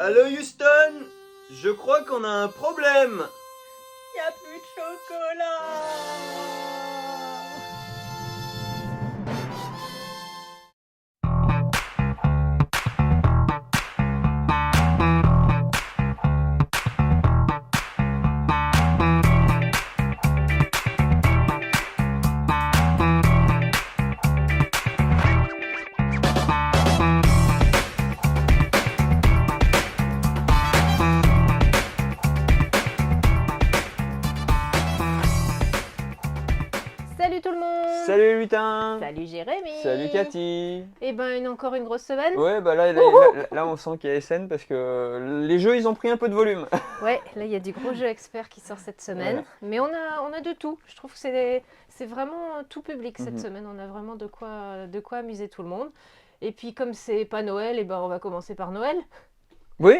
Allô Houston, je crois qu'on a un problème. Y a plus de chocolat. Salut tout le monde. Salut les lutins. Salut Jérémy. Salut Cathy. Et ben encore une grosse semaine. Ouais, bah là on sent qu'il y a SN parce que les jeux ils ont pris un peu de volume. Ouais, là il y a du gros jeu expert qui sort cette semaine. Voilà. Mais on a de tout. Je trouve que c'est vraiment tout public cette Mhm. semaine. On a vraiment de quoi amuser tout le monde. Et puis comme c'est pas Noël, et ben on va commencer par Noël. Oui,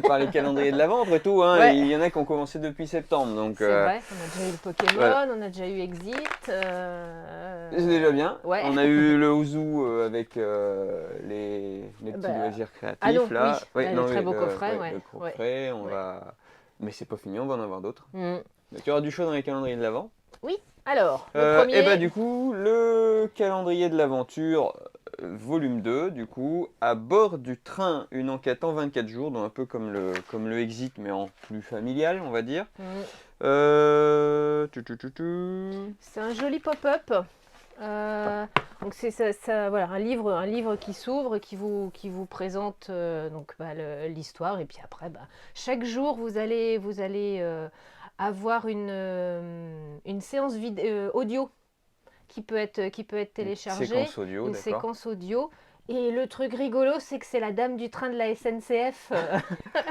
par les calendriers de l'avant après tout, hein. Ouais. Il y en a qui ont commencé depuis septembre, donc C'est vrai, on a déjà eu le Pokémon, voilà. on a déjà eu Exit. C'est déjà bien. Ouais. On a eu le Ouzou avec les petits Bah, loisirs créatifs ah non, là. oui, là, le très beau coffret, Le ouais. coffret, on Ouais. va. Mais c'est pas fini, on va en avoir d'autres. Mm. Donc, il y aura du show dans les calendriers de l'avant. Oui, alors, le premier. Et bah du coup, le calendrier de l'aventure, volume 2, du coup, à bord du train, une enquête en 24 jours, donc un peu comme le Exit, mais en plus familial, on va dire. Mm. Tu. C'est un joli pop-up. Donc c'est ça, voilà, un livre qui s'ouvre, qui vous présente l'histoire. Et puis après, chaque jour, vous allez avoir une séance audio qui peut être téléchargée. Séquence audio, Une d'accord. séquence audio. Et le truc rigolo, c'est que c'est la dame du train de la SNCF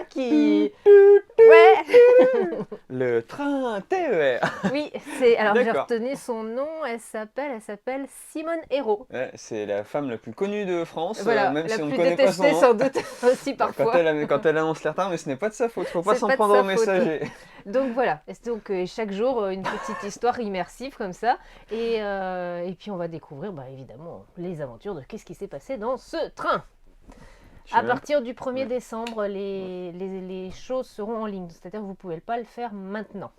qui... Ouais. Le train TER. Oui, alors j'ai D'accord. retenu son nom, elle s'appelle Simone Hérault. Ouais, c'est la femme la plus connue de France, Voilà, même la si on ne plus connaît pas son détestée nom. sans doute aussi parfois. Quand elle annonce les retards, mais ce n'est pas de sa faute, faut pas C'est s'en pas de prendre sa au faute. messager. Donc voilà, chaque jour une petite histoire immersive comme ça. Et puis on va découvrir évidemment les aventures de qu'est-ce qui s'est passé dans ce train. À partir du 1er Ouais. décembre, les choses seront en ligne, c'est-à-dire que vous ne pouvez pas le faire maintenant.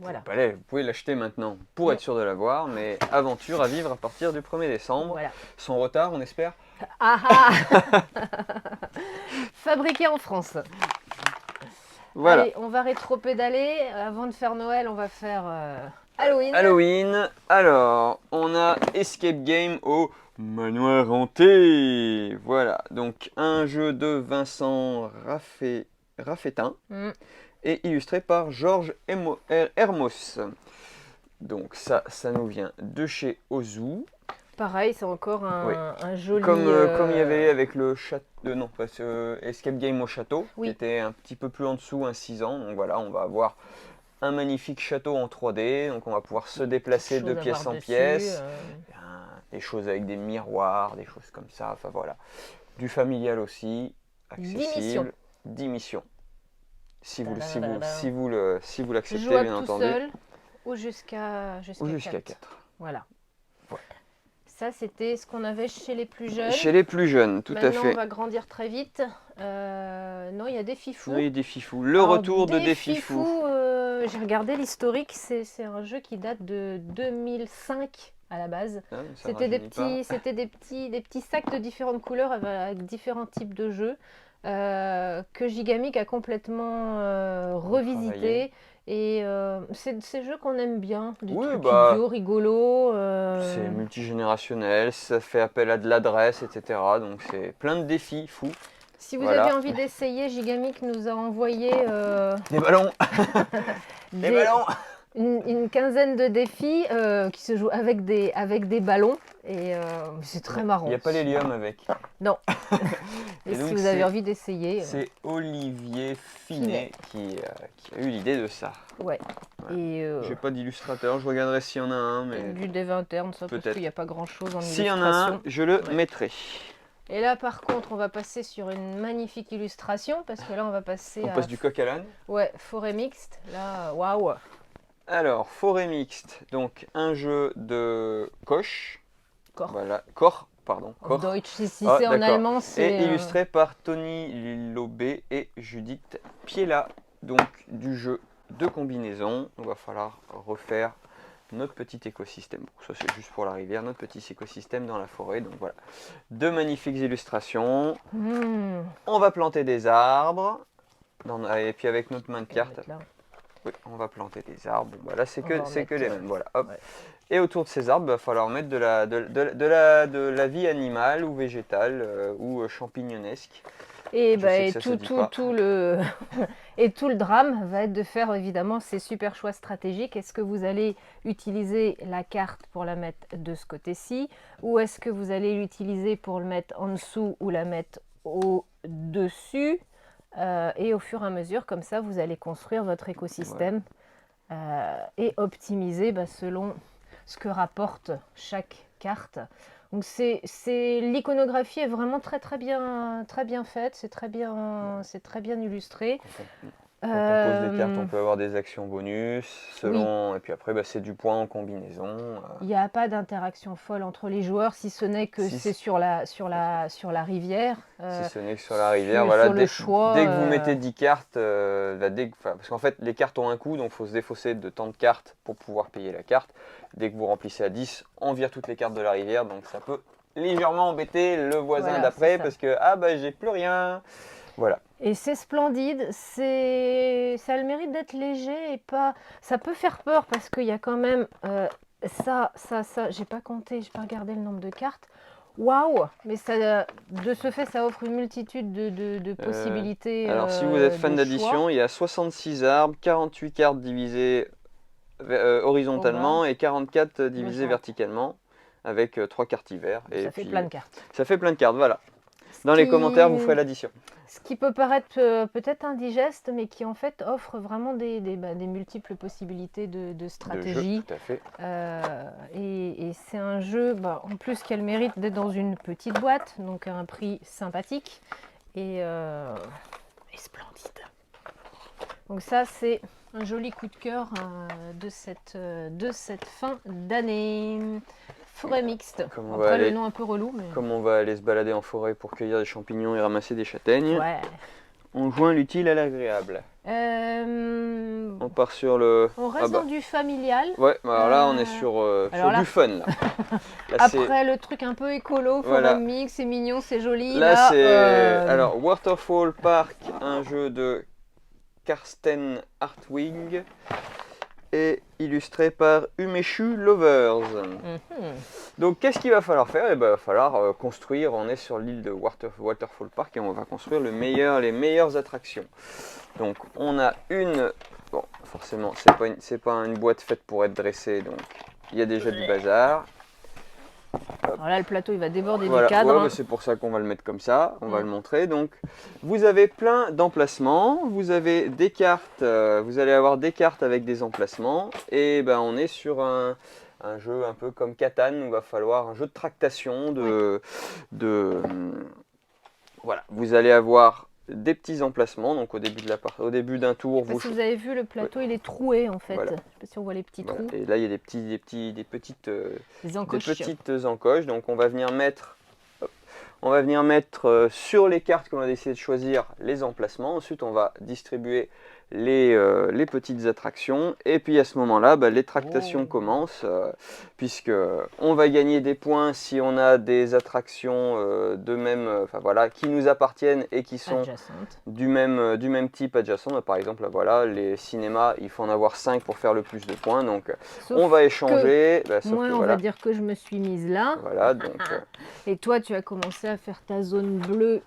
Voilà. Vous pouvez l'acheter maintenant pour être sûr de l'avoir, mais aventure à vivre à partir du 1er décembre. Voilà. Sans retard, on espère. Ah ah. Fabriqué en France. Voilà. Allez, on va rétro-pédaler. Avant de faire Noël, on va faire Halloween. Halloween. Alors, on a Escape Game au Manoir Hanté. Voilà, donc un jeu de Vincent Raffetin Mm. et illustré par Georges Hermos. Donc ça nous vient de chez Ozu. Pareil, c'est encore Oui. un joli... Comme il y avait avec le château, non, pas Escape Game au château, Oui. qui était un petit peu plus en dessous, un 6 ans. Donc voilà, on va avoir un magnifique château en 3D, donc on va pouvoir se déplacer de pièce en pièce. Des choses avec des miroirs, des choses comme ça, enfin voilà. Du familial aussi, accessible. 10 missions. Si vous l'acceptez, Jouable bien tout entendu. seul ou jusqu'à Ou jusqu'à 4. Voilà. Ouais. Ça, c'était ce qu'on avait chez les plus jeunes. Chez les plus jeunes, tout à Maintenant, fait. on va grandir très vite. Non, il y a des fifous. Oui, des fifous. Le Alors, retour de des fifous. J'ai regardé l'historique, c'est un jeu qui date de 2005 à la base. Ah, ça C'était rajeunit pas. des petits sacs de différentes couleurs avec différents types de jeux que Gigamic a complètement revisité. Et c'est ces jeux qu'on aime bien, des trucs idiots, rigolos. C'est multigénérationnel, ça fait appel à de l'adresse, etc. Donc c'est plein de défis fous. Si vous avez envie d'essayer, Gigamic nous a envoyé Des ballons. Des ballons. une quinzaine de défis qui se jouent avec des ballons. Et c'est très marrant. Il n'y a pas l'hélium avec. Non. Et donc, si vous avez envie d'essayer. C'est Olivier Finet qui a eu l'idée de ça. Ouais. Et j'ai pas d'illustrateur, je regarderai s'il y en a un. Mais du dev interne, ça, parce qu'il n'y a pas grand chose en illustration. S'il y en a un, je le mettrai. Et là, par contre, on va passer sur une magnifique illustration, parce que là, on va passer On passe du coq à l'âne. Ouais, forêt mixte. Là, waouh. Alors, forêt mixte, donc un jeu de coche. Corps. Voilà, corps pardon. En Deutsch, si Ah, c'est en d'accord. allemand, c'est... Et illustré par Tony Lobé et Judith Piela. Donc du jeu de combinaison. Il va falloir refaire notre petit écosystème. Bon, ça c'est juste pour la rivière, notre petit écosystème dans la forêt. Donc voilà, de magnifiques illustrations. On va planter des arbres. Et puis avec notre main de carte, oui, on va planter des arbres. Bon, voilà, c'est que les mêmes. Voilà, hop. Ouais. Et autour de ces arbres, il va falloir mettre de la vie animale ou végétale ou champignonesque. Et, tout le et tout le drame va être de faire évidemment ces super choix stratégiques. Est-ce que vous allez utiliser la carte pour la mettre de ce côté-ci, ou est-ce que vous allez l'utiliser pour le mettre en dessous ou la mettre au-dessus, et au fur et à mesure, comme ça, vous allez construire votre écosystème et optimiser selon ce que rapporte chaque carte. Donc l'iconographie est vraiment très bien faite, c'est très bien illustré. Quand on pose des cartes, on peut avoir des actions bonus, selon, oui. Et puis après c'est du point en combinaison. Il n'y a pas d'interaction folle entre les joueurs, si ce n'est que c'est sur la rivière. Si ce n'est que sur la rivière, voilà, dès que vous mettez 10 cartes, parce qu'en fait les cartes ont un coût, donc il faut se défausser de tant de cartes pour pouvoir payer la carte. Dès que vous remplissez à 10, on vire toutes les cartes de la rivière, donc ça peut légèrement embêter le voisin d'après, parce que j'ai plus rien. Voilà. Et c'est splendide, ça a le mérite d'être léger et pas... Ça peut faire peur parce qu'il y a quand même ça, j'ai pas compté, j'ai pas regardé le nombre de cartes. Waouh! Mais ça, de ce fait, ça offre une multitude de possibilités. Alors si vous êtes fan d'addition, il y a 66 arbres, 48 cartes divisées horizontalement et 44 divisées verticalement, avec 3 cartes hiver. Ça fait plein de cartes. Ça fait plein de cartes, voilà. Dans les commentaires, vous ferez l'addition. Ce qui peut paraître peut-être indigeste, mais qui en fait offre vraiment des multiples possibilités de stratégie. De jeu, tout à fait. Et c'est un jeu, en plus, qui a le mérite d'être dans une petite boîte, donc à un prix sympathique et splendide. Donc ça, c'est un joli coup de cœur de cette fin d'année. Forêt mixte. Après le nom un peu relou. Mais... Comme on va aller se balader en forêt pour cueillir des champignons et ramasser des châtaignes, on joint l'utile à l'agréable. On part sur le... On reste dans du familial. Ouais, alors là on est sur du fun. Là. Après le truc un peu écolo, forêt mix, c'est mignon, c'est joli. Là c'est... Alors Waterfall Park, un jeu de Karsten Hartwig. Et illustré par Umeshu Lovers. Donc qu'est-ce qu'il va falloir faire? Il va falloir construire, on est sur l'île de Waterfall Park et on va construire les meilleures attractions. Donc on a bon forcément c'est pas une boîte faite pour être dressée, donc il y a déjà du bazar. Alors là, le plateau, il va déborder du cadre. Ouais, c'est pour ça qu'on va le mettre comme ça, on va le montrer. Donc, vous avez plein d'emplacements, vous avez des cartes, vous allez avoir des cartes avec des emplacements. Et on est sur un jeu un peu comme Catan, où il va falloir un jeu de tractation. Voilà, vous allez avoir des petits emplacements, donc au début d'un tour. Si vous avez vu, le plateau il est troué en fait. Je ne sais pas si on voit les petits trous. Et là il y a des petites encoches. Donc on va venir mettre sur les cartes qu'on a décidé de choisir les emplacements. Ensuite on va distribuer les petites attractions, et puis à ce moment là les tractations commencent, puisque on va gagner des points si on a des attractions qui nous appartiennent et qui sont du même type adjacent. Par exemple les cinémas, il faut en avoir 5 pour faire le plus de points, donc on va échanger. On va dire que je me suis mise là, donc, et toi tu as commencé à faire ta zone bleue.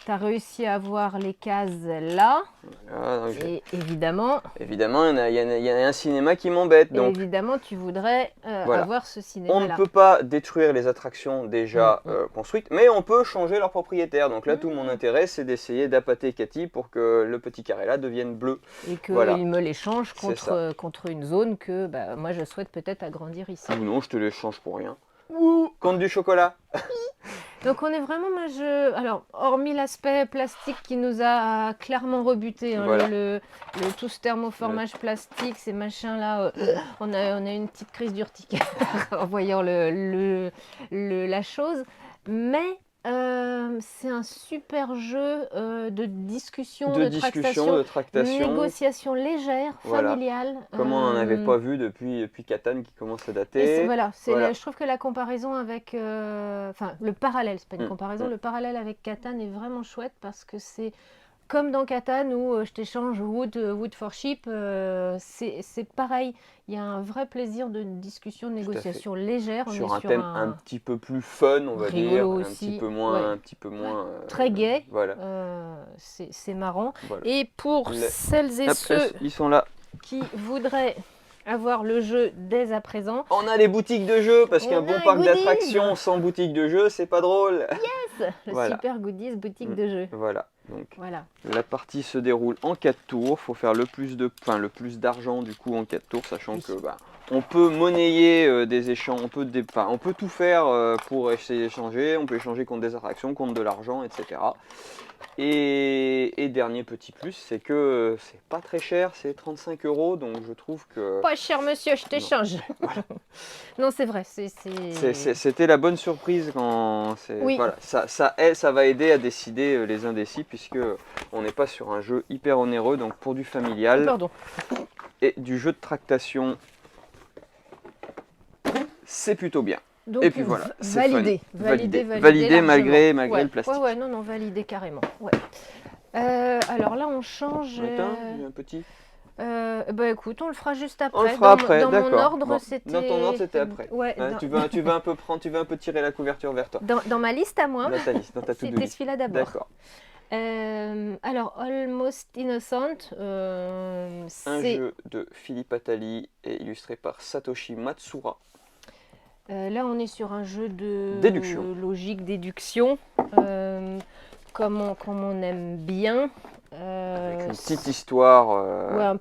Tu as réussi à avoir les cases là. Voilà, et évidemment, il y a un cinéma qui m'embête. Donc, évidemment, tu voudrais avoir ce cinéma-là. On ne peut pas détruire les attractions déjà construites, mais on peut changer leur propriétaire. Donc là, tout mon intérêt, c'est d'essayer d'appâter Cathy pour que le petit carré là devienne bleu. Et qu'il me l'échange contre une zone que moi, je souhaite peut-être agrandir ici. Ou non, je te l'échange pour rien. Contre du chocolat. Donc on est vraiment, alors hormis l'aspect plastique qui nous a clairement rebuté, hein, Voilà. tout ce thermoformage plastique, ces machins là, on a une petite crise d'urticaire en voyant la chose, mais c'est un super jeu de discussion, De de discussion, de tractation, tractation. négociation légère, Voilà. familiale. Comme on n'en avait pas vu depuis Catan qui commence à Et dater. voilà, Voilà. je trouve que la comparaison avec, enfin le parallèle, c'est pas une Mm, comparaison, mm. le parallèle avec Catan est vraiment chouette parce que c'est comme dans Catan où je t'échange wood for sheep, c'est pareil. Il y a un vrai plaisir de discussion, de Tout à fait. négociation légère. On Sur est un sur thème un petit peu plus fun, on va dire, rigolo un petit aussi, peu ouais, moins, un petit peu moins. très gai. Voilà. C'est marrant. Voilà. Et pour celles et Hop, ceux ils sont là. qui voudraient avoir le jeu dès à présent, On a les boutiques de jeux parce qu'un on bon a un parc goodies. d'attractions sans boutique de jeux, c'est pas drôle. Le Voilà. super goodies boutique Mm. de jeux. Voilà. Donc Voilà. la partie se déroule en 4 tours. Faut faire le plus d'argent du coup en 4 tours, sachant que on peut monnayer des échanges, on peut tout faire pour essayer d'échanger. On peut échanger contre des attractions, contre de l'argent, etc. Et dernier petit plus, c'est que c'est pas très cher, c'est 35 €, donc je trouve que Pas cher monsieur, je t'échange. Non, c'est vrai, c'était la bonne surprise quand Oui. voilà, ça va aider à décider les indécis puisque on n'est pas sur un jeu hyper onéreux, donc pour du familial Pardon. et du jeu de tractation, c'est plutôt bien. Donc, Et puis voilà, c'est validé. fun. Validé Malgré ouais. le plastique. Ouais, non, validé carrément. Ouais. Alors là, on change. Attends, j'ai un petit. Bah écoute, on le fera juste après. On le fera après, dans mon d'accord. ordre, Bon, c'était. dans ton ordre, c'était après. Ouais. Hein, tu veux un peu tirer la couverture vers toi. Dans ma liste à moi, Dans ta liste, dans ta to-do c'était list. celui-là d'abord. D'accord. Alors, Almost Innocent, Un c'est. jeu de Philippe Attali et illustré par Satoshi Matsura. Là, on est sur un jeu de Déduction. logique, déduction, comme on aime bien. Avec une petite histoire. Ouais, un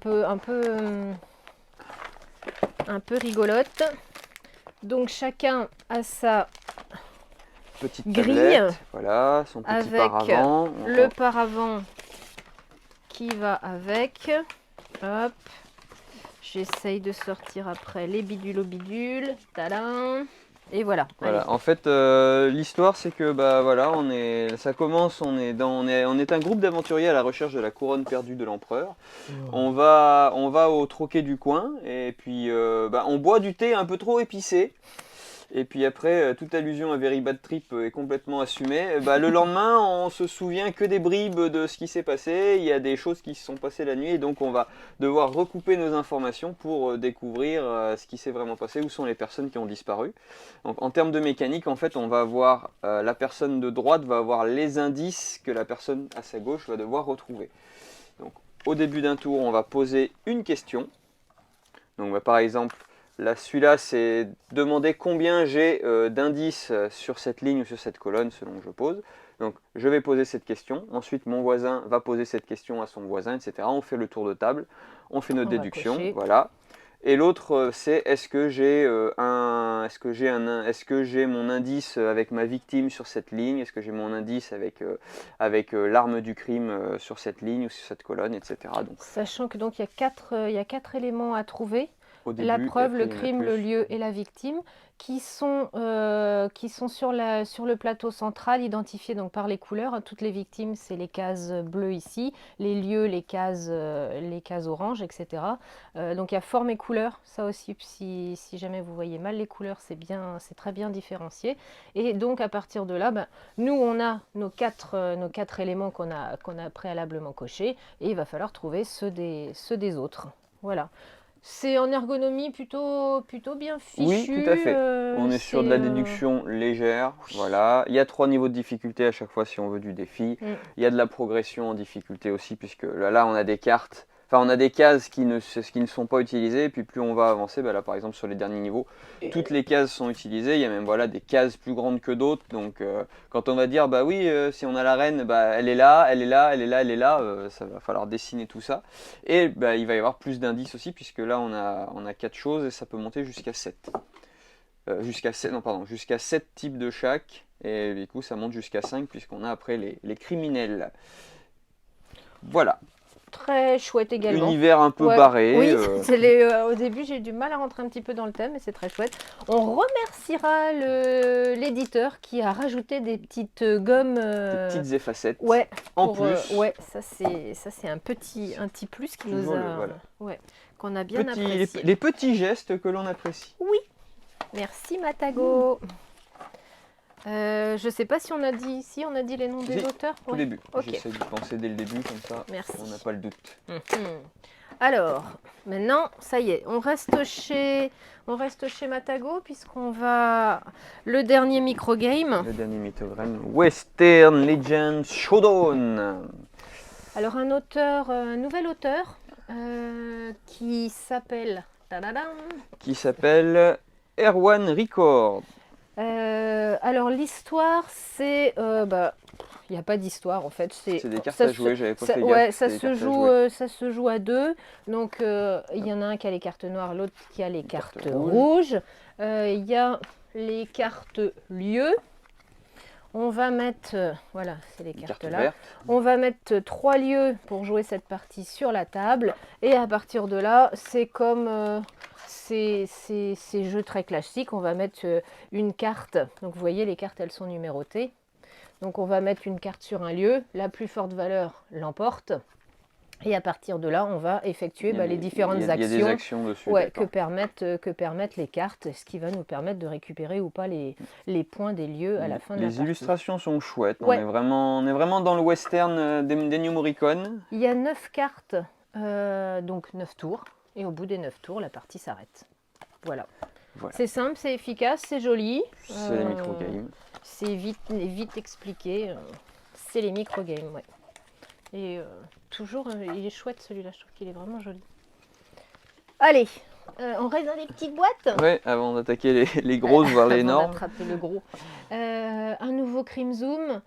peu rigolote. Donc chacun a sa Petite grille, tablette, voilà, son petit avec paravent. le paravent qui va avec. Hop. J'essaye de sortir après les bidules au bidule. Tadam. Et voilà. Voilà. Allez. En fait, l'histoire, c'est que voilà, ça commence, on est un groupe d'aventuriers à la recherche de la couronne perdue de l'empereur. On va au troquet du coin et puis on boit du thé un peu trop épicé. Et puis après, toute allusion à Very Bad Trip est complètement assumée. Le lendemain, on se souvient que des bribes de ce qui s'est passé. Il y a des choses qui se sont passées la nuit et donc on va devoir recouper nos informations pour découvrir ce qui s'est vraiment passé, où sont les personnes qui ont disparu. Donc en termes de mécanique, en fait, on va avoir la personne de droite va avoir les indices que la personne à sa gauche va devoir retrouver. Donc au début d'un tour, on va poser une question. Donc par exemple, là, celui-là, c'est demander combien j'ai d'indices sur cette ligne ou sur cette colonne selon que je pose. Donc, je vais poser cette question. Ensuite, mon voisin va poser cette question à son voisin, etc. On fait le tour de table. On fait notre déduction. Voilà. Et l'autre, c'est est-ce que j'ai mon indice avec ma victime sur cette ligne? Est-ce que j'ai mon indice avec l'arme du crime sur cette ligne ou sur cette colonne, etc. Donc, Sachant que donc il y a quatre éléments à trouver. début, la preuve, le crime, le lieu et la victime, qui sont sur le plateau central, identifiés donc par les couleurs. Toutes les victimes, c'est les cases bleues ici, les lieux, les cases oranges, etc. Donc il y a forme et couleur, ça aussi, si jamais vous voyez mal les couleurs, c'est très bien différencié. Et donc à partir de là, nous on a nos quatre éléments qu'on a préalablement cochés, et il va falloir trouver ceux des autres. Voilà. C'est en ergonomie plutôt bien fichu. Oui, tout à fait. On est sur de la déduction légère. Voilà. Il y a 3 niveaux de difficulté à chaque fois si on veut du défi. Il y a de la progression en difficulté aussi, puisque là on a des cartes. Enfin, on a des cases qui ne sont pas utilisées, et puis plus on va avancer, là par exemple sur les derniers niveaux, toutes les cases sont utilisées, il y a même des cases plus grandes que d'autres, donc quand on va dire oui, si on a la reine, elle est là, elle est là, elle est là, elle est là, ça va falloir dessiner tout ça, et il va y avoir plus d'indices aussi, puisque là on a 4 choses, et ça peut monter jusqu'à 7. Jusqu'à 7 types de chaque, Et du coup, ça monte jusqu'à 5 puisqu'on a après les criminels. Voilà. Très chouette également. Univers un peu Ouais. barré. Oui, au début j'ai eu du mal à rentrer un petit peu dans le thème, mais c'est très chouette. On remerciera l'éditeur qui a rajouté des petites gommes. Des petites effacettes. Ouais. En plus. Ouais, ça c'est un petit plus qui nous a. Voilà. Ouais, qu'on a bien apprécié. Les petits gestes que l'on apprécie. Oui. Merci Matago. Je sais pas si on a dit les noms des auteurs. Au début. Ok. J'essaie d'y penser dès le début, comme ça on n'a pas le doute. Alors, maintenant, ça y est, on reste chez Matago puisqu'on va... Le dernier microgame. Le dernier mythogramme, Western Legends Showdown. Alors un nouvel auteur qui s'appelle... Erwan Record. Alors l'histoire, c'est... il n'y a pas d'histoire en fait. C'est des cartes à jouer, j'avais pas fait gaffe. Ouais, ça se joue à deux. Donc il y en a un qui a les cartes noires, l'autre qui a les cartes rouges. Il y a les cartes lieux. On va mettre, voilà, c'est les cartes là. On va mettre 3 lieux pour jouer cette partie sur la table. Et à partir de là, c'est comme ces jeux très classiques. On va mettre une carte. Donc vous voyez, les cartes, elles sont numérotées. Donc on va mettre une carte sur un lieu. La plus forte valeur l'emporte. Et à partir de là, on va effectuer les différentes actions, il y a des actions dessus, que permettent les cartes, ce qui va nous permettre de récupérer ou pas les points des lieux à la fin de la partie. Les illustrations sont chouettes, on est vraiment dans le western d'Ennio Morricone. Il y a 9 cartes, donc 9 tours, et au bout des 9 tours, la partie s'arrête. Voilà. C'est simple, c'est efficace, c'est joli. C'est les microgames. C'est vite expliqué, c'est les microgames, ouais. Et toujours, il est chouette celui-là, je trouve qu'il est vraiment joli. Allez, on reste dans les petites boîtes. Ouais, avant d'attaquer les grosses, voire les énormes. Avant d'attraper le gros. Un nouveau Crim Zoom.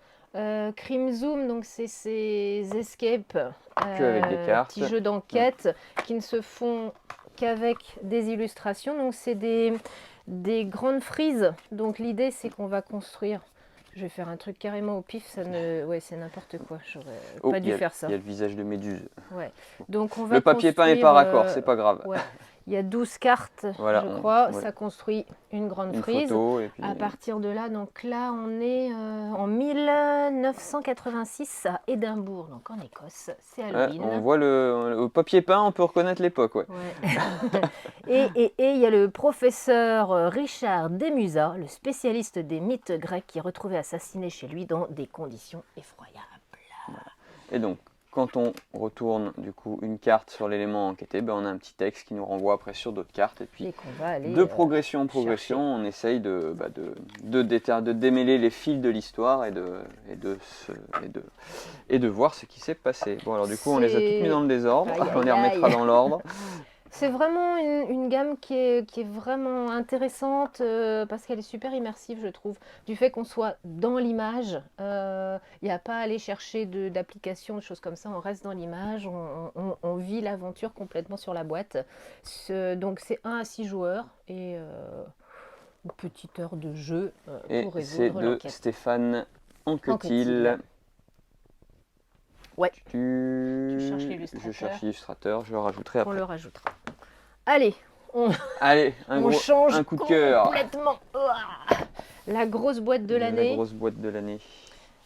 Crim Zoom, donc c'est ces escapes, avec des cartes. petits jeux d'enquête qui ne se font qu'avec des illustrations. Donc c'est des grandes frises. Donc l'idée c'est qu'on va construire... Je vais faire un truc carrément au pif, c'est n'importe quoi. J'aurais pas dû faire ça. Il y a le visage de Méduse. Ouais. Donc on va le papier peint est pas raccord, c'est pas grave. Ouais. Il y a 12 cartes, je crois. Ça construit une grande frise. Photo, et puis... À partir de là, donc là, on est en 1986 à Édimbourg, donc en Écosse. C'est Halloween. On voit le papier peint, on peut reconnaître l'époque. Ouais. Et il y a le professeur Richard Demusa, le spécialiste des mythes grecs, qui est retrouvé assassiné chez lui dans des conditions effroyables. Et donc, quand on retourne du coup une carte sur l'élément enquêté, on a un petit texte qui nous renvoie après sur d'autres cartes. Et puis, de progression en progression, on essaye de démêler les fils de l'histoire et de voir ce qui s'est passé. Bon, alors du coup, on les a toutes mis dans le désordre. On les remettra dans l'ordre. C'est vraiment une gamme qui est vraiment intéressante parce qu'elle est super immersive, je trouve. Du fait qu'on soit dans l'image, il n'y a pas à aller chercher d'applications, de choses comme ça. On reste dans l'image, on vit l'aventure complètement sur la boîte. Donc c'est 1 à 6 joueurs et une petite heure de jeu pour résoudre l'enquête. C'est de Stéphane Anquetil. Ouais. Tu cherches l'illustrateur. Je cherche l'illustrateur, je le rajouterai après. On le rajoutera. Allez, un coup de cœur. Complètement. La grosse boîte de l'année. La grosse boîte de l'année.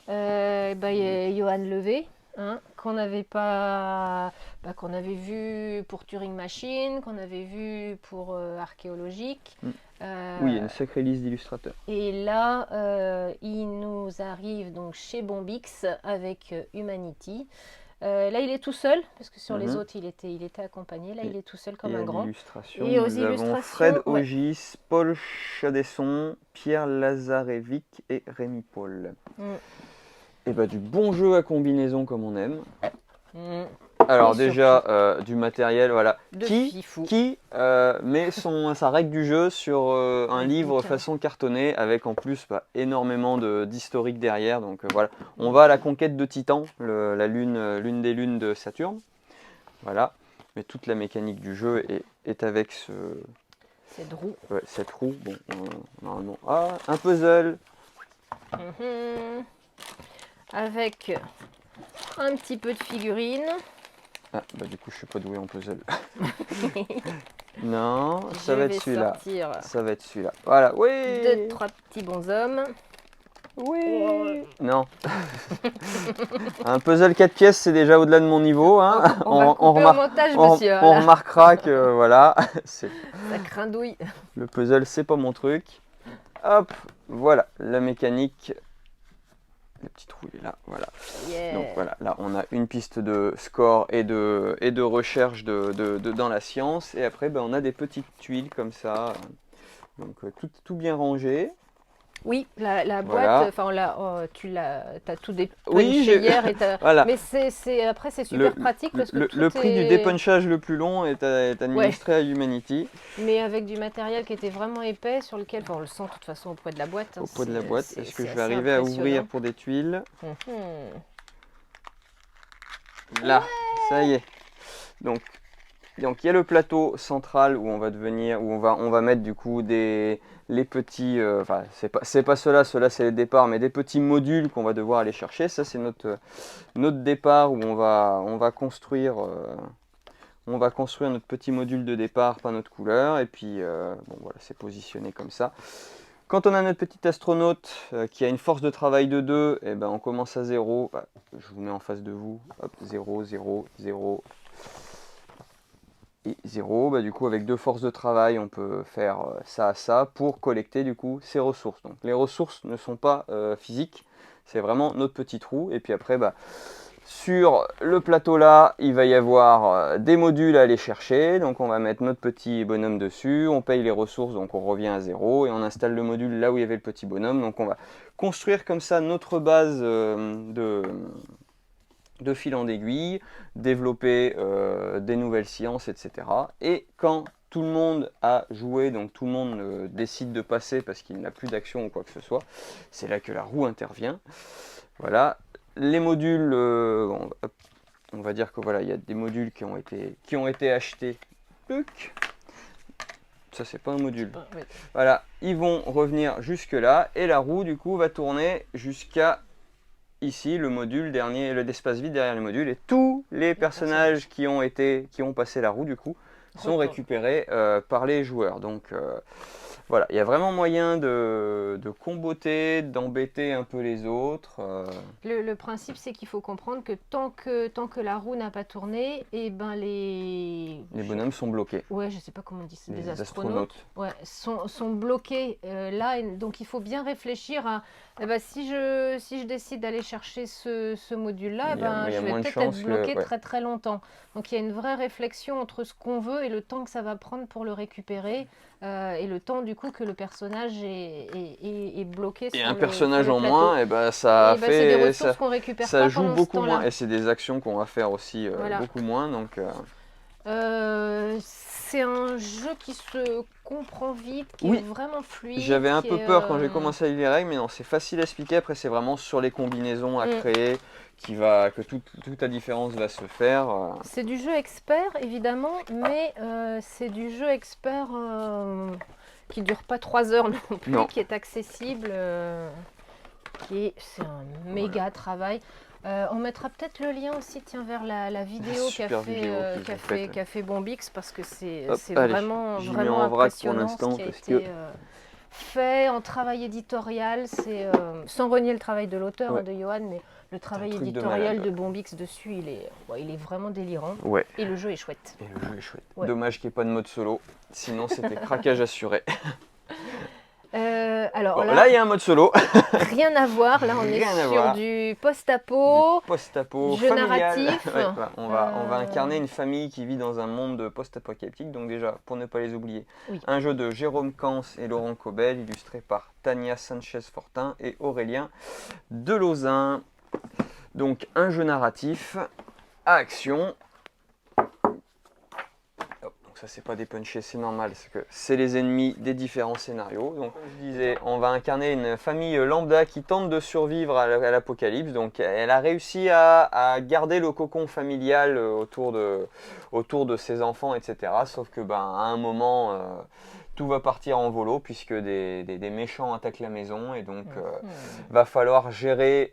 Johan Levé, qu'on avait vu pour Turing Machine, qu'on avait vu pour Archéologique. Oui, il y a une sacrée liste d'illustrateurs. Et là, il nous arrive donc chez Bombix avec Humanity. Là, il est tout seul, parce que sur les autres, il était accompagné. Là, il est tout seul comme un grand. Et aux illustrations, Fred Ogis, Paul Chadesson, Pierre Lazarevic et Rémi Paul. Et du bon jeu à combinaison comme on aime. Alors déjà, du matériel, voilà. Qui met sa règle du jeu sur un livre façon cartonné avec en plus énormément d'historique derrière. Donc voilà, on va à la conquête de Titan, l'une des lunes de Saturne. Voilà, mais toute la mécanique du jeu est avec cette roue. Bon, normalement, un puzzle. Avec un petit peu de figurines. Ah, bah du coup, je suis pas doué en puzzle. Non, ça va être celui-là. Ça va être celui-là. Voilà, oui. 2-3 petits bonshommes. Oui. Non. Un puzzle 4 pièces, c'est déjà au-delà de mon niveau. Hein. On va couper au montage, monsieur. On remarquera que voilà. Ça crindouille. Le puzzle, c'est pas mon truc. Hop, voilà, la mécanique. Le petit trou il est là, voilà. Yeah. Donc voilà, là on a une piste de score et de recherche dans la science. Et après, ben, on a des petites tuiles comme ça. Donc tout bien rangé. Oui, la Voilà. boîte, enfin, tu as tout dépunché hier. Voilà. Mais après, c'est super pratique parce que le prix du dépunchage le plus long est administré à Humanity. Mais avec du matériel qui était vraiment épais, sur lequel, on le sent de toute façon au poids de la boîte. Au poids de la boîte. Est-ce que je vais arriver à ouvrir pour des tuiles? Là, ça y est. Donc il y a le plateau central où on va mettre du coup les petits, enfin c'est pas ceux-là c'est les départs, mais des petits modules qu'on va devoir aller chercher. Ça c'est notre départ où on va construire notre petit module de départ par notre couleur, et puis bon voilà, c'est positionné comme ça. Quand on a notre petit astronaute qui a une force de travail de 2, et ben on commence à 0. Bah, je vous mets en face de vous. Hop, 0, 0, 0 et 0. Bah, du coup, avec 2 forces de travail, on peut faire ça pour collecter du coup ces ressources. Donc les ressources ne sont pas physiques, c'est vraiment notre petit trou. Et puis après, bah, sur le plateau là, il va y avoir des modules à aller chercher. Donc on va mettre notre petit bonhomme dessus, on paye les ressources, donc on revient à 0 et on installe le module là où il y avait le petit bonhomme. Donc on va construire comme ça notre base de fil en aiguille, développer des nouvelles sciences, etc. Et quand tout le monde a joué, donc tout le monde décide de passer parce qu'il n'a plus d'action ou quoi que ce soit, c'est là que la roue intervient. Voilà. Les modules, on va dire que voilà, il y a des modules qui ont été achetés. Ça c'est pas un module. Oui. Voilà, ils vont revenir jusque là et la roue du coup va tourner jusqu'à ici le module dernier, l'espace vide derrière le module, et tous les personnages qui ont passé la roue du coup sont récupérés par les joueurs. Donc voilà, il y a vraiment moyen de comboter, d'embêter un peu les autres. Le principe, c'est qu'il faut comprendre que tant que la roue n'a pas tourné, et ben les bonhommes sont bloqués. Ouais, je sais pas comment on dit, c'est les des astronautes. Ouais, sont bloqués là, et donc il faut bien réfléchir à si je décide d'aller chercher ce module-là, je vais peut-être être bloqué très très longtemps. Donc il y a une vraie réflexion entre ce qu'on veut et le temps que ça va prendre pour le récupérer. Et le temps du coup que le personnage est bloqué sur un personnage en moins, et ça fait c'est des ressources qu'on récupère ça pas joue pendant beaucoup ce temps-là. moins, et c'est des actions qu'on va faire aussi beaucoup moins. Donc c'est un jeu qui se comprend vite, qui est vraiment fluide. J'avais un peu peur quand j'ai commencé à lire les règles, mais non, c'est facile à expliquer. Après, c'est vraiment sur les combinaisons à créer que toute la différence va se faire. C'est du jeu expert, évidemment, mais c'est du jeu expert qui dure pas 3 heures non plus, qui est accessible, c'est un méga travail. On mettra peut-être le lien aussi vers la vidéo qu'a fait Bombix, parce que c'est vraiment impressionnant ce qui a été fait en travail éditorial. Sans renier le travail de l'auteur, de Johan, mais le travail éditorial de Bombix dessus, il est vraiment délirant. Ouais. Et le jeu est chouette. Ouais. Dommage qu'il n'y ait pas de mode solo, sinon c'était craquage assuré. Alors là, il y a un mode solo. Rien à voir. Là, on est sur du post-apo, jeu familial. narratif. On va incarner une famille qui vit dans un monde post-apocalyptique. Donc déjà, pour ne pas les oublier, un jeu de Jérôme Kans et Laurent Cobel, illustré par Tania Sanchez-Fortin et Aurélien Delozin. Donc un jeu narratif à action. Ça c'est pas dépunché, c'est normal, c'est les ennemis des différents scénarios. Donc comme je disais, on va incarner une famille lambda qui tente de survivre à l'apocalypse. Donc elle a réussi à garder le cocon familial autour de ses enfants, etc. Sauf que à un moment, tout va partir en volo puisque des méchants attaquent la maison et donc va falloir gérer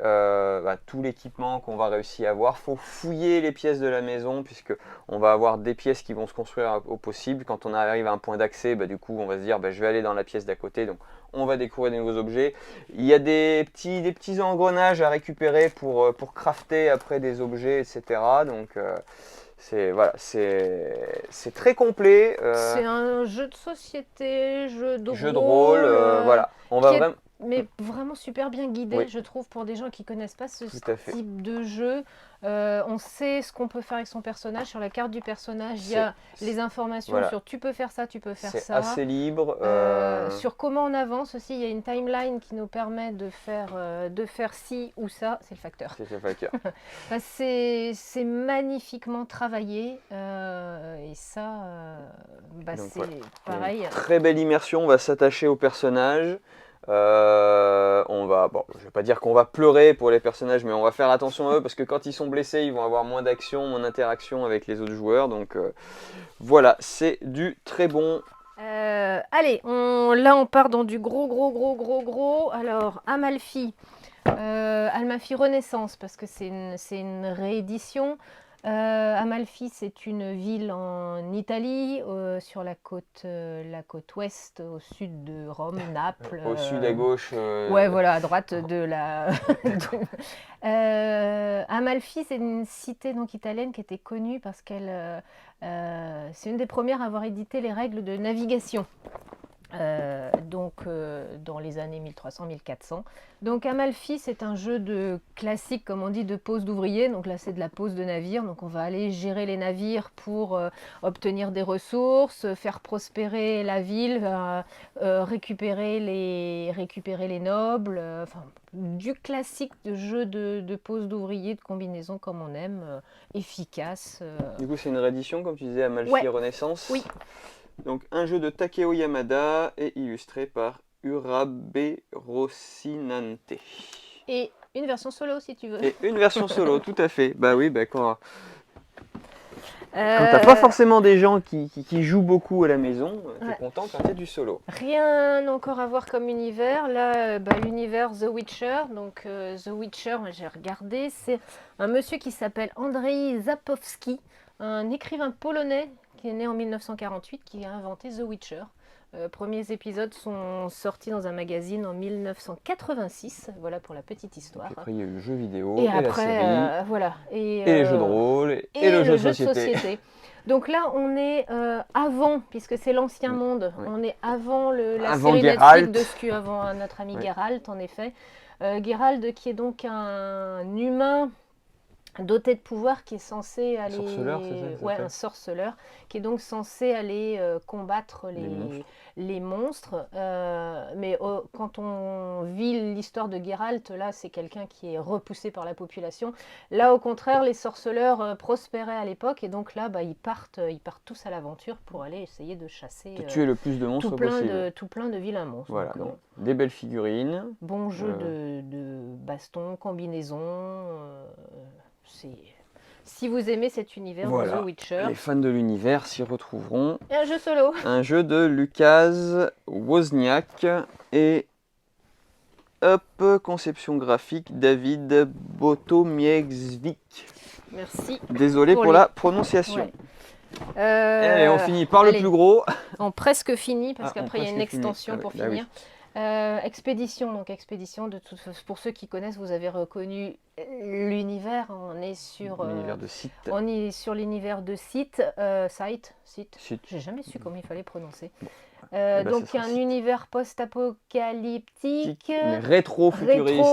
tout l'équipement qu'on va réussir à avoir. Faut fouiller les pièces de la maison puisque on va avoir des pièces qui vont se construire au possible. Quand on arrive à un point d'accès, du coup on va se dire je vais aller dans la pièce d'à côté, donc on va découvrir des nouveaux objets. Il y a des petits engrenages à récupérer pour crafter après des objets, etc. Donc c'est très complet. C'est un jeu de société, jeu de rôle, voilà. On va vraiment... Mais vraiment super bien guidé, je trouve, pour des gens qui ne connaissent pas ce type de jeu. On sait ce qu'on peut faire avec son personnage. Sur la carte du personnage, il y a les informations sur tu peux faire ça, tu peux faire ça. C'est assez libre. Sur comment on avance aussi, il y a une timeline qui nous permet de faire ci ou ça. C'est le facteur. C'est le facteur. C'est magnifiquement travaillé. Et ça, c'est pareil. Très belle immersion, on va s'attacher au personnage. Je vais pas dire qu'on va pleurer pour les personnages, mais on va faire attention à eux parce que quand ils sont blessés, ils vont avoir moins d'action, moins d'interaction avec les autres joueurs. Donc voilà, c'est du très bon. Allez, là on part dans du gros. Alors, Amalfi Renaissance, parce que c'est une réédition. Amalfi, c'est une ville en Italie, sur la côte ouest, au sud de Rome, Naples. Au sud à gauche. Ouais, voilà, à droite de la. Amalfi, c'est une cité donc italienne qui était connue parce qu'elle, c'est une des premières à avoir édité les règles de navigation. Dans les années 1300-1400. Donc Amalfi, c'est un jeu de classique, comme on dit, de pose d'ouvrier. Donc là, c'est de la pose de navire. Donc on va aller gérer les navires pour obtenir des ressources, faire prospérer la ville, récupérer les nobles. Du classique de jeu de pose d'ouvrier, de combinaison comme on aime, efficace. Du coup, c'est une réédition, comme tu disais, Amalfi Renaissance. Oui. Donc un jeu de Takeo Yamada et illustré par Urabe Rossinante. Et une version solo si tu veux. Et une version solo, tout à fait. Quand t'as pas forcément des gens qui jouent beaucoup à la maison, t'es content quand t'as du solo. Rien encore à voir comme univers. Là, l'univers The Witcher. Donc The Witcher, j'ai regardé, c'est un monsieur qui s'appelle Andrzej Sapkowski, un écrivain polonais qui est né en 1948, qui a inventé The Witcher. Premiers épisodes sont sortis dans un magazine en 1986. Voilà pour la petite histoire. Et après, il y a eu le jeu vidéo, et après, la série. Voilà. Et les jeux de rôle, et le jeu de société. Donc là, on est avant, puisque c'est l'ancien monde, on est avant la avant série Geralt. Netflix de avant notre ami Geralt, en effet. Geralt, qui est donc un humain doté de pouvoir, qui est censé aller... Sorceleur, c'est ça, un sorceleur, qui est donc censé aller combattre les monstres. Mais quand on vit l'histoire de Geralt, là, c'est quelqu'un qui est repoussé par la population. Là, au contraire, les sorceleurs prospéraient à l'époque, et donc là, ils partent tous à l'aventure pour aller essayer de chasser... de tuer le plus de monstres possible. Tout plein de vilains monstres. Voilà, des belles figurines. Bon jeu de baston, combinaison... Si vous aimez cet univers de The Witcher, les fans de l'univers s'y retrouveront. Et un jeu solo. Un jeu de Lukasz Wozniak et conception graphique David Botomieszwik. Merci. Désolé pour la prononciation. Allez, on finit par le plus gros. On presque fini parce qu'après il y a une extension pour finir. Expédition, pour ceux qui connaissent, vous avez reconnu l'univers. On est sur l'univers de Scythe. On est sur l'univers de Scythe. Scythe. J'ai jamais su comment il fallait prononcer. Donc un univers post-apocalyptique, mais rétro-futuriste.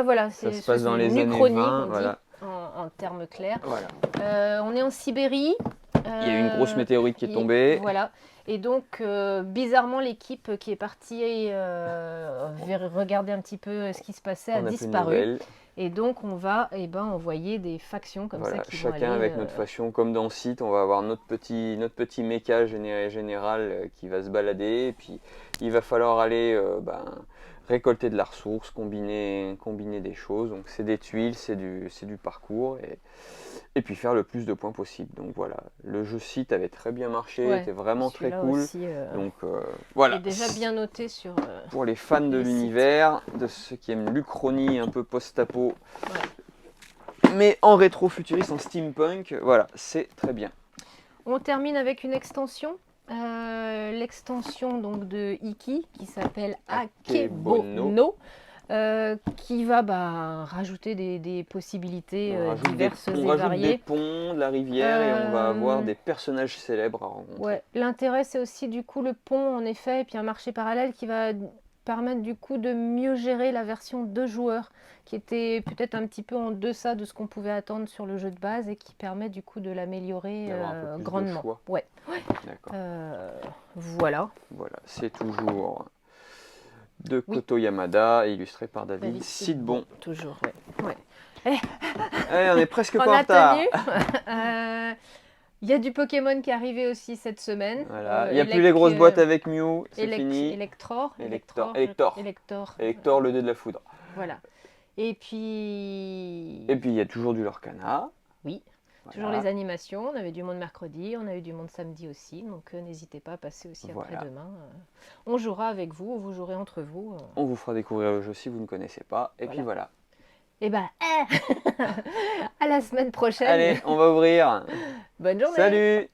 Voilà, ça se passe dans les années 20, voilà. En termes clairs. Voilà. On est en Sibérie. Il y a eu une grosse météorite qui est tombée. Voilà. Et donc, bizarrement, l'équipe qui est partie regarder un petit peu ce qui se passait a disparu. Et donc, on va envoyer des factions comme ça qui chacun vont aller, avec notre faction, comme dans Scythe, on va avoir notre petit méca général qui va se balader. Et puis, il va falloir aller récolter de la ressource, combiner des choses. Donc c'est des tuiles, c'est du parcours et puis faire le plus de points possible. Donc voilà, le jeu site avait très bien marché, Ouais, était vraiment très celui-là cool. aussi, Donc il voilà. est déjà bien noté sur. Pour les fans de les sites. l'univers, de ceux qui aiment l'Uchronie un peu post-apo, Ouais. mais en rétro-futuriste, en steampunk, voilà, c'est très bien. On termine avec une extension. L'extension donc de Iki qui s'appelle Akebono. Qui va rajouter des possibilités diverses et On rajoute des variées. ponts, de la rivière et on va avoir des personnages célèbres à rencontrer. Ouais. L'intérêt c'est aussi du coup le pont en effet et puis un marché parallèle qui va permettre du coup de mieux gérer la version 2 joueurs qui était peut-être un petit peu en deçà de ce qu'on pouvait attendre sur le jeu de base et qui permet du coup de l'améliorer grandement. De choix. Ouais. D'accord. Voilà. Voilà, c'est toujours de Koto Yamada, illustré par David Sidbon. Toujours, ouais. Allez, on est presque pas en en retard. Il y a du Pokémon qui est arrivé aussi cette semaine. Voilà. Il n'y a plus les grosses boîtes avec Mew, c'est fini. Elector, le dé de la foudre. Voilà. Et puis il y a toujours du Lorcana. Oui. Voilà. Toujours les animations. On avait du monde mercredi, on a eu du monde samedi aussi. Donc n'hésitez pas à passer aussi après-demain. On jouera avec vous, vous jouerez entre vous. On vous fera découvrir le jeu si vous ne connaissez pas. Et puis voilà. Et à la semaine prochaine. Allez, on va ouvrir. Bonne journée. Salut.